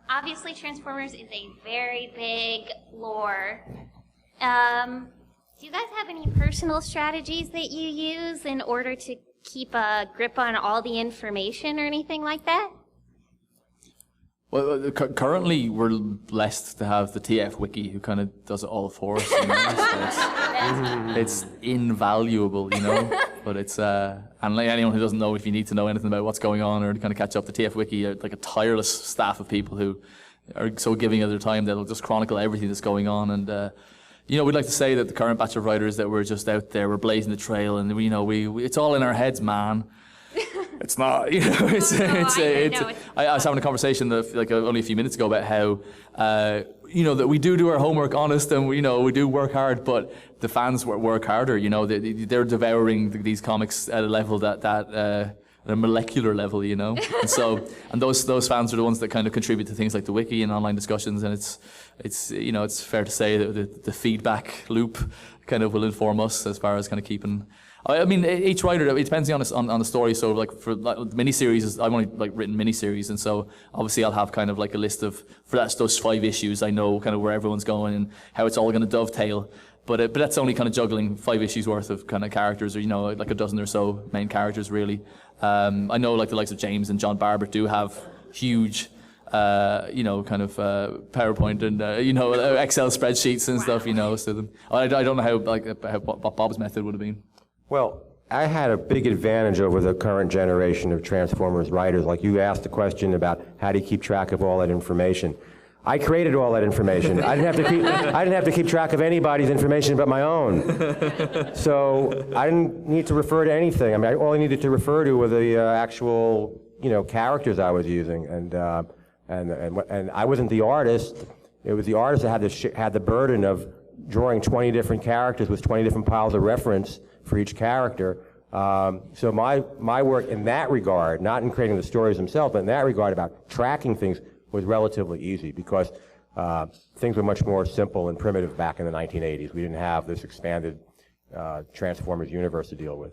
obviously Transformers is a very big lore. Do you guys have any personal strategies that you use in order to keep a grip on all the information or anything like that? Well, currently we're blessed to have the TF Wiki who kind of does it all for us. You know? So it's invaluable, you know. But it's and like anyone who doesn't know, if you need to know anything about what's going on or to kind of catch up, the TF Wiki are like a tireless staff of people who are so giving of their time that they'll just chronicle everything that's going on. And you know, we'd like to say that the current batch of writers that we're just out there, we're blazing the trail, and we it's all in our heads, man. It's not, you know. I was having a conversation like only a few minutes ago about how you know, that we do our homework honest, and we do work hard, but the fans work harder. You know, they're devouring these comics at a level that at a molecular level, you know. And those fans are the ones that kind of contribute to things like the wiki and online discussions, and it's you know, it's fair to say that the feedback loop kind of will inform us as far as kind of keeping. I mean, each writer, it depends on the story. So, like for miniseries, I've only like written miniseries, and so obviously I'll have kind of like a list of those 5 issues. I know kind of where everyone's going and how it's all going to dovetail. But that's only kind of juggling 5 issues worth of kind of characters, or like a dozen or so main characters really. I know like the likes of James and John Barber do have huge, kind of PowerPoint and Excel spreadsheets and stuff. So I don't know how what Bob's method would have been. Well, I had a big advantage over the current generation of Transformers writers. Like you asked the question about how do you keep track of all that information. I created all that information. I didn't have to keep track of anybody's information but my own. So I didn't need to refer to anything. I mean, all I needed to refer to were the actual, characters I was using, and I wasn't the artist. It was the artist that had the burden of drawing 20 different characters with 20 different piles of reference for each character. So my work in that regard, not in creating the stories themselves, but in that regard about tracking things, was relatively easy because things were much more simple and primitive back in the 1980s. We didn't have this expanded Transformers universe to deal with.